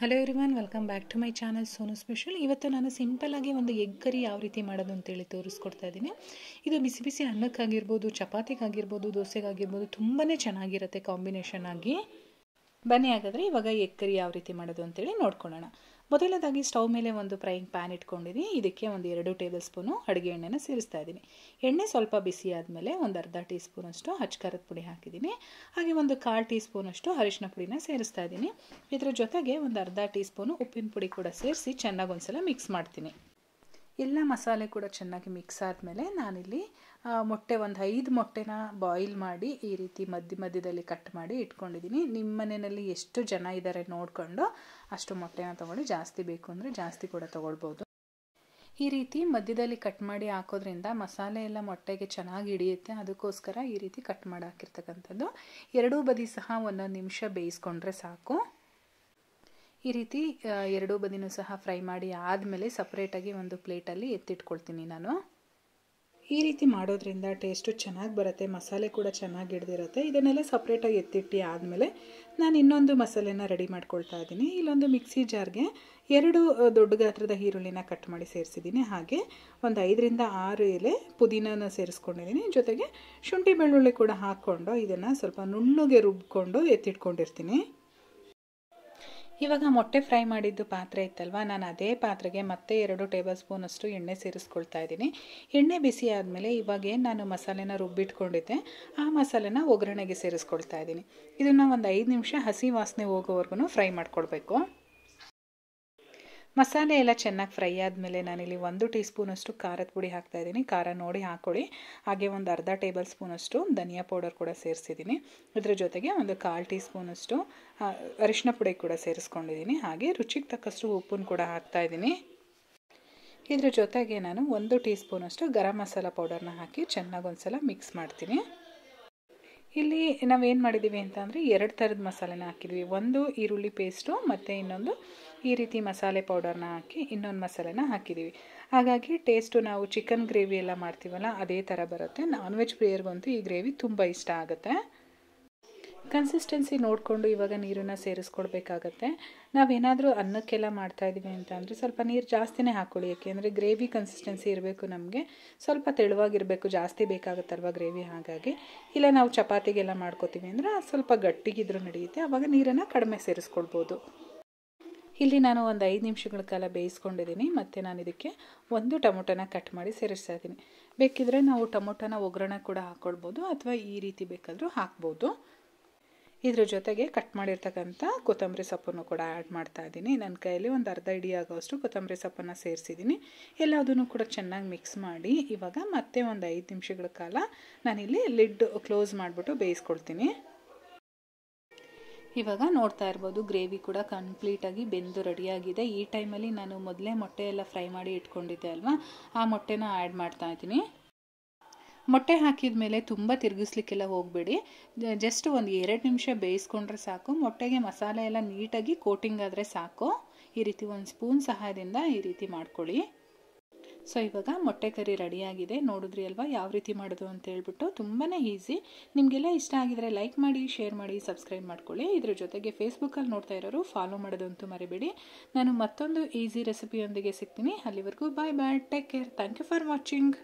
Hello everyone, welcome back to my channel Sonu special. ಇವತ್ತು ನಾನು ಸಿಂಪಲ್ಲಾಗಿ ಒಂದು ಎಗ್ ಕರಿ ಯಾವ ರೀತಿ ಮಾಡೋದು ಅಂತೇಳಿ ತೋರಿಸ್ಕೊಡ್ತಾ ಇದ್ದೀನಿ. ಇದು ಬಿಸಿ ಬಿಸಿ ಅನ್ನಕ್ಕಾಗಿರ್ಬೋದು, ಚಪಾತಿಗಾಗಿರ್ಬೋದು, ದೋಸೆಗಾಗಿರ್ಬೋದು ತುಂಬಾ ಚೆನ್ನಾಗಿರುತ್ತೆ ಕಾಂಬಿನೇಷನ್ ಆಗಿ. ಬನ್ನಿ ಹಾಗಾದರೆ ಇವಾಗ ಎಗ್ ಕರಿ ಯಾವ ರೀತಿ ಮಾಡೋದು ಅಂತೇಳಿ ನೋಡ್ಕೊಳ್ಳೋಣ. ಮೊದಲನೇದಾಗಿ ಸ್ಟವ್ ಮೇಲೆ ಒಂದು ಫ್ರೈಯಿಂಗ್ ಪ್ಯಾನ್ ಇಟ್ಕೊಂಡಿದ್ದೀನಿ. ಇದಕ್ಕೆ ಒಂದು 2 ಟೇಬಲ್ ಸ್ಪೂನು ಅಡುಗೆ ಎಣ್ಣೆನ ಸೇರಿಸ್ತಾ ಇದ್ದೀನಿ. ಎಣ್ಣೆ ಸ್ವಲ್ಪ ಬಿಸಿ ಆದಮೇಲೆ ಒಂದು ಅರ್ಧ ಟೀ ಸ್ಪೂನಷ್ಟು ಅಚ್ಚಕಾರದ ಪುಡಿ ಹಾಕಿದ್ದೀನಿ. ಹಾಗೆ ಒಂದು 1/4 ಟೀ ಸ್ಪೂನಷ್ಟು ಅರಿಶಿನ ಪುಡಿನ ಸೇರಿಸ್ತಾ ಇದ್ದೀನಿ. ಇದರ ಜೊತೆಗೆ ಒಂದು ಅರ್ಧ ಟೀ ಸ್ಪೂನು ಉಪ್ಪಿನ ಪುಡಿ ಕೂಡ ಸೇರಿಸಿ ಚೆನ್ನಾಗಿ ಒಂದ್ಸಲ ಮಿಕ್ಸ್ ಮಾಡ್ತೀನಿ. ಎಲ್ಲ ಮಸಾಲೆ ಕೂಡ ಚೆನ್ನಾಗಿ ಮಿಕ್ಸ್ ಆದಮೇಲೆ ನಾನಿಲ್ಲಿ ಮೊಟ್ಟೆ ಒಂದು 5 ಮೊಟ್ಟೆನ ಬಾಯ್ಲ್ ಮಾಡಿ ಈ ರೀತಿ ಮಧ್ಯದಲ್ಲಿ ಕಟ್ ಮಾಡಿ ಇಟ್ಕೊಂಡಿದ್ದೀನಿ. ನಿಮ್ಮ ಮನೆಯಲ್ಲಿ ಎಷ್ಟು ಜನ ಇದ್ದಾರೆ ನೋಡಿಕೊಂಡು ಅಷ್ಟು ಮೊಟ್ಟೆನ ತೊಗೊಳ್ಳಿ. ಜಾಸ್ತಿ ಬೇಕು ಅಂದರೆ ಜಾಸ್ತಿ ಕೂಡ ತೊಗೊಳ್ಬೋದು. ಈ ರೀತಿ ಮಧ್ಯದಲ್ಲಿ ಕಟ್ ಮಾಡಿ ಹಾಕೋದ್ರಿಂದ ಮಸಾಲೆ ಎಲ್ಲ ಮೊಟ್ಟೆಗೆ ಚೆನ್ನಾಗಿ ಹಿಡಿಯುತ್ತೆ. ಅದಕ್ಕೋಸ್ಕರ ಈ ರೀತಿ ಕಟ್ ಮಾಡಿ ಹಾಕಿರ್ತಕ್ಕಂಥದ್ದು. ಎರಡೂ ಬದಿ ಸಹ 1 ನಿಮಿಷ ಬೇಯಿಸ್ಕೊಂಡ್ರೆ ಸಾಕು. ಈ ರೀತಿ ಎರಡೂ ಬದಿನೂ ಸಹ ಫ್ರೈ ಮಾಡಿ ಆದಮೇಲೆ ಸಪ್ರೇಟಾಗಿ ಒಂದು ಪ್ಲೇಟಲ್ಲಿ ಎತ್ತಿಟ್ಕೊಳ್ತೀನಿ ನಾನು. ಈ ರೀತಿ ಮಾಡೋದ್ರಿಂದ ಟೇಸ್ಟು ಚೆನ್ನಾಗಿ ಬರುತ್ತೆ, ಮಸಾಲೆ ಕೂಡ ಚೆನ್ನಾಗಿ ಹಿಡ್ದಿರುತ್ತೆ. ಇದನ್ನೆಲ್ಲ ಸಪ್ರೇಟಾಗಿ ಎತ್ತಿಟ್ಟು ಆದಮೇಲೆ ನಾನು ಇನ್ನೊಂದು ಮಸಾಲೆನ ರೆಡಿ ಮಾಡ್ಕೊಳ್ತಾ ಇದ್ದೀನಿ. ಇಲ್ಲೊಂದು ಮಿಕ್ಸಿ ಜಾರ್ಗೆ 2 ದೊಡ್ಡ ಗಾತ್ರದ ಈರುಳ್ಳಿನ ಕಟ್ ಮಾಡಿ ಸೇರಿಸಿದ್ದೀನಿ. ಹಾಗೆ ಒಂದು 5 ರಿಂದ 6 ಎಲೆ ಪುದೀನನ ಸೇರಿಸ್ಕೊಂಡಿದ್ದೀನಿ. ಜೊತೆಗೆ ಶುಂಠಿ ಬೆಳ್ಳುಳ್ಳಿ ಕೂಡ ಹಾಕ್ಕೊಂಡು ಇದನ್ನು ಸ್ವಲ್ಪ ನುಣ್ಣಗೆ ರುಬ್ಕೊಂಡು ಎತ್ತಿಟ್ಕೊಂಡಿರ್ತೀನಿ. ಇವಾಗ ಮೊಟ್ಟೆ ಫ್ರೈ ಮಾಡಿದ್ದು ಪಾತ್ರೆ ಇತ್ತಲ್ವ, ನಾನು ಅದೇ ಪಾತ್ರೆಗೆ ಮತ್ತೆ 2 ಟೇಬಲ್ ಸ್ಪೂನಷ್ಟು ಎಣ್ಣೆ ಸೇರಿಸ್ಕೊಳ್ತಾ ಇದ್ದೀನಿ. ಎಣ್ಣೆ ಬಿಸಿ ಆದಮೇಲೆ ಇವಾಗ ಏನು ನಾನು ಮಸಾಲೆನ ರುಬ್ಬಿಟ್ಕೊಂಡಿದ್ದೆ ಆ ಮಸಾಲೆನ ಒಗ್ಗರಣೆಗೆ ಸೇರಿಸ್ಕೊಳ್ತಾ ಇದ್ದೀನಿ. ಇದನ್ನು ಒಂದು 5 ನಿಮಿಷ ಹಸಿ ವಾಸನೆ ಹೋಗೋವರೆಗೂ ಫ್ರೈ ಮಾಡ್ಕೊಳ್ಬೇಕು. ಮಸಾಲೆ ಎಲ್ಲ ಚೆನ್ನಾಗಿ ಫ್ರೈ ಆದಮೇಲೆ ನಾನಿಲ್ಲಿ 1 ಟೀ ಸ್ಪೂನಷ್ಟು ಖಾರದ ಪುಡಿ ಹಾಕ್ತಾಯಿದ್ದೀನಿ. ಖಾರ ನೋಡಿ ಹಾಕ್ಕೊಳ್ಳಿ. ಹಾಗೆ ಒಂದು ಅರ್ಧ ಟೇಬಲ್ ಸ್ಪೂನಷ್ಟು ಧನಿಯಾ ಪೌಡರ್ ಕೂಡ ಸೇರಿಸಿದ್ದೀನಿ. ಇದರ ಜೊತೆಗೆ ಒಂದು 1/4 ಟೀ ಸ್ಪೂನಷ್ಟು ಅರಿಶಿನ ಪುಡಿ ಕೂಡ ಸೇರಿಸ್ಕೊಂಡಿದ್ದೀನಿ. ಹಾಗೆ ರುಚಿಗೆ ತಕ್ಕಷ್ಟು ಉಪ್ಪನ್ನು ಕೂಡ ಹಾಕ್ತಾಯಿದ್ದೀನಿ. ಇದರ ಜೊತೆಗೆ ನಾನು 1 ಟೀ ಸ್ಪೂನಷ್ಟು ಗರಂ ಮಸಾಲ ಪೌಡರ್ನ ಹಾಕಿ ಚೆನ್ನಾಗಿ ಒಂದ್ಸಲ ಮಿಕ್ಸ್ ಮಾಡ್ತೀನಿ. ಇಲ್ಲಿ ನಾವೇನು ಮಾಡಿದ್ದೀವಿ ಅಂತ ಅಂದರೆ 2 ಥರದ ಮಸಾಲೆನ ಹಾಕಿದ್ವಿ. ಒಂದು ಈರುಳ್ಳಿ ಪೇಸ್ಟು ಮತ್ತು ಇನ್ನೊಂದು ಈ ರೀತಿ ಮಸಾಲೆ ಪೌಡರ್ನ ಹಾಕಿ ಇನ್ನೊಂದು ಮಸಾಲೆನ ಹಾಕಿದ್ದೀವಿ. ಹಾಗಾಗಿ ಟೇಸ್ಟು ನಾವು ಚಿಕನ್ ಗ್ರೇವಿ ಎಲ್ಲ ಮಾಡ್ತೀವಲ್ಲ ಅದೇ ಥರ ಬರುತ್ತೆ. ನಾನ್ ವೆಜ್ ಪ್ರಿಯರ್ಗಂತೂ ಈ ಗ್ರೇವಿ ತುಂಬ ಇಷ್ಟ ಆಗುತ್ತೆ. ಕನ್ಸಿಸ್ಟೆನ್ಸಿ ನೋಡಿಕೊಂಡು ಇವಾಗ ನೀರನ್ನು ಸೇರಿಸ್ಕೊಡ್ಬೇಕಾಗತ್ತೆ. ನಾವೇನಾದರೂ ಅನ್ನಕ್ಕೆಲ್ಲ ಮಾಡ್ತಾಯಿದ್ದೀವಿ ಅಂತ ಅಂದರೆ ಸ್ವಲ್ಪ ನೀರು ಜಾಸ್ತಿನೇ ಹಾಕ್ಕೊಳ್ಳಿ. ಯಾಕೆಂದರೆ ಗ್ರೇವಿ ಕನ್ಸಿಸ್ಟೆನ್ಸಿ ಇರಬೇಕು, ನಮಗೆ ಸ್ವಲ್ಪ ತೆಳುವಾಗಿರಬೇಕು, ಜಾಸ್ತಿ ಬೇಕಾಗುತ್ತಲ್ವ ಗ್ರೇವಿ. ಹಾಗಾಗಿ ಇಲ್ಲ ನಾವು ಚಪಾತಿಗೆಲ್ಲ ಮಾಡ್ಕೋತೀವಿ ಅಂದರೆ ಸ್ವಲ್ಪ ಗಟ್ಟಿಗಿದ್ರೂ ನಡೆಯುತ್ತೆ, ಆವಾಗ ನೀರನ್ನು ಕಡಿಮೆ ಸೇರಿಸ್ಕೊಳ್ಬೋದು. ಇಲ್ಲಿ ನಾನು ಒಂದು 5 ನಿಮಿಷಗಳ ಕಾಲ ಬೇಯಿಸ್ಕೊಂಡಿದ್ದೀನಿ. ಮತ್ತು ನಾನು ಇದಕ್ಕೆ 1 ಟೊಮೊಟೊನ ಕಟ್ ಮಾಡಿ ಸೇರಿಸ್ತಾ ಇದ್ದೀನಿ. ಬೇಕಿದ್ರೆ ನಾವು ಟೊಮೊಟೊನ ಒಗ್ಗರಣೆ ಕೂಡ ಹಾಕ್ಕೊಳ್ಬೋದು ಅಥವಾ ಈ ರೀತಿ ಬೇಕಾದರೂ ಹಾಕ್ಬೋದು. ಇದ್ರ ಜೊತೆಗೆ ಕಟ್ ಮಾಡಿರ್ತಕ್ಕಂಥ ಕೊತ್ತಂಬರಿ ಸೊಪ್ಪನ್ನು ಕೂಡ ಆ್ಯಡ್ ಮಾಡ್ತಾ ಇದ್ದೀನಿ. ನನ್ನ ಕೈಯಲ್ಲಿ ಒಂದು ಅರ್ಧ ಹಿಡಿ ಆಗೋಷ್ಟು ಕೊತ್ತಂಬರಿ ಸೊಪ್ಪನ್ನು ಸೇರಿಸಿದ್ದೀನಿ. ಎಲ್ಲದನ್ನು ಕೂಡ ಚೆನ್ನಾಗಿ ಮಿಕ್ಸ್ ಮಾಡಿ ಇವಾಗ ಮತ್ತೆ ಒಂದು 5 ನಿಮಿಷಗಳ ಕಾಲ ನಾನಿಲ್ಲಿ ಲಿಡ್ ಕ್ಲೋಸ್ ಮಾಡಿಬಿಟ್ಟು ಬೇಯಿಸ್ಕೊಳ್ತೀನಿ. ಇವಾಗ ನೋಡ್ತಾ ಇರ್ಬೋದು ಗ್ರೇವಿ ಕೂಡ ಕಂಪ್ಲೀಟಾಗಿ ಬೆಂದು ರೆಡಿಯಾಗಿದೆ. ಈ ಟೈಮಲ್ಲಿ ನಾನು ಮೊದಲೇ ಮೊಟ್ಟೆ ಎಲ್ಲ ಫ್ರೈ ಮಾಡಿ ಇಟ್ಕೊಂಡಿದ್ದೆ ಅಲ್ವಾ, ಆ ಮೊಟ್ಟೆನ ಆ್ಯಡ್ ಮಾಡ್ತಾ ಇದ್ದೀನಿ. ಮೊಟ್ಟೆ ಹಾಕಿದ ಮೇಲೆ ತುಂಬ ತಿರುಗಿಸ್ಲಿಕ್ಕೆಲ್ಲ ಹೋಗಬೇಡಿ. ಜಸ್ಟ್ ಒಂದು 2 ನಿಮಿಷ ಬೇಯಿಸ್ಕೊಂಡ್ರೆ ಸಾಕು. ಮೊಟ್ಟೆಗೆ ಮಸಾಲೆ ಎಲ್ಲ ನೀಟಾಗಿ ಕೋಟಿಂಗ್ ಆದರೆ ಸಾಕು. ಈ ರೀತಿ ಒಂದು ಸ್ಪೂನ್ ಸಹಾಯದಿಂದ ಈ ರೀತಿ ಮಾಡ್ಕೊಳ್ಳಿ. ಸೊ ಇವಾಗ ಮೊಟ್ಟೆ ಕರಿ ರೆಡಿಯಾಗಿದೆ. ನೋಡಿದ್ರಿ ಅಲ್ವಾ ಯಾವ ರೀತಿ ಮಾಡೋದು ಅಂತ ಹೇಳ್ಬಿಟ್ಟು. ತುಂಬಾ ಈಸಿ. ನಿಮಗೆಲ್ಲ ಇಷ್ಟ ಆಗಿದರೆ ಲೈಕ್ ಮಾಡಿ, ಶೇರ್ ಮಾಡಿ, ಸಬ್ಸ್ಕ್ರೈಬ್ ಮಾಡ್ಕೊಳ್ಳಿ. ಇದ್ರ ಜೊತೆಗೆ ಫೇಸ್ಬುಕ್ಕಲ್ಲಿ ನೋಡ್ತಾ ಇರೋರು ಫಾಲೋ ಮಾಡೋದಂತೂ ಮರಿಬೇಡಿ. ನಾನು ಮತ್ತೊಂದು ಈಸಿ ರೆಸಿಪಿಯೊಂದಿಗೆ ಸಿಗ್ತೀನಿ. ಅಲ್ಲಿವರೆಗೂ bye bye, take care, thank you for watching.